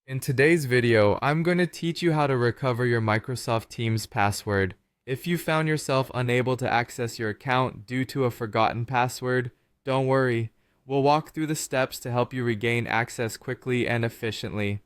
In today's video, I'm going to teach you how to recover your Microsoft Teams password. If you found yourself unable to access your account due to a forgotten password, don't worry. We'll walk through the steps to help you regain access quickly and efficiently.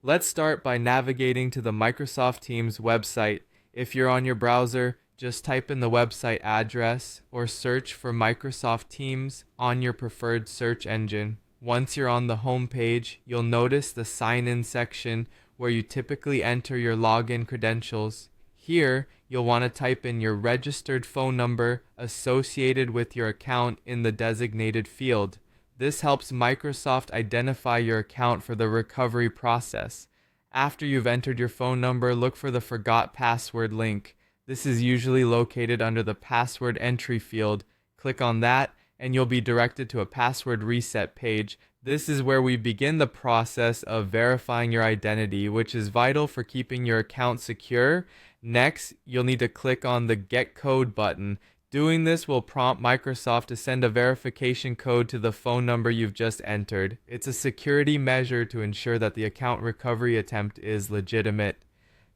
Let's start by navigating to the Microsoft Teams website. If you're on your browser, just type in the website address or search for Microsoft Teams on your preferred search engine. Once you're on the home page, you'll notice the sign in section where you typically enter your login credentials. Here, you'll want to type in your registered phone number associated with your account in the designated field. This helps Microsoft identify your account for the recovery process. After you've entered your phone number, look for the Forgot Password link. This is usually located under the password entry field. Click on that and you'll be directed to a password reset page. This is where we begin the process of verifying your identity, which is vital for keeping your account secure. Next, you'll need to click on the Get Code button. Doing this will prompt Microsoft to send a verification code to the phone number you've just entered. It's a security measure to ensure that the account recovery attempt is legitimate.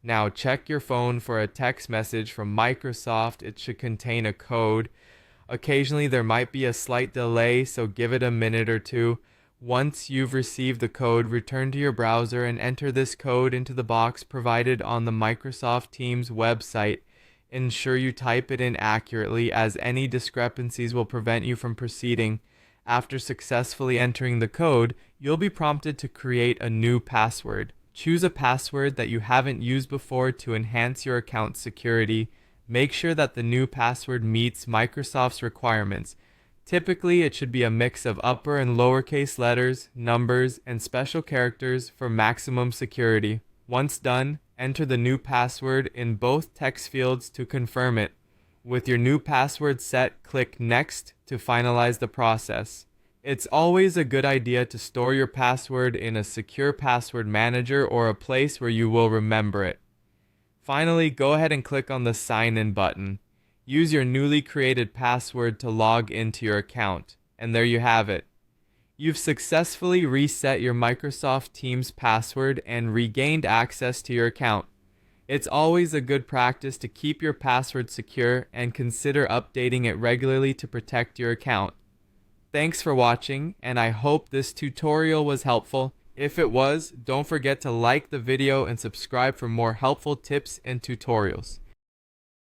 Now check your phone for a text message from Microsoft. It should contain a code. Occasionally there might be a slight delay, so give it a minute or two. Once you've received the code, return to your browser and enter this code into the box provided on the Microsoft Teams website. Ensure you type it in accurately, as any discrepancies will prevent you from proceeding. After successfully entering the code, you'll be prompted to create a new password. Choose a password that you haven't used before to enhance your account's security. Make sure that the new password meets Microsoft's requirements. Typically, it should be a mix of upper and lowercase letters, numbers, and special characters for maximum security. Once done, enter the new password in both text fields to confirm it. With your new password set, click Next to finalize the process. It's always a good idea to store your password in a secure password manager or a place where you will remember it. Finally, go ahead and click on the Sign In button. Use your newly created password to log into your account. And there you have it. You've successfully reset your Microsoft Teams password and regained access to your account. It's always a good practice to keep your password secure and consider updating it regularly to protect your account. Thanks for watching, and I hope this tutorial was helpful. If it was, don't forget to like the video and subscribe for more helpful tips and tutorials.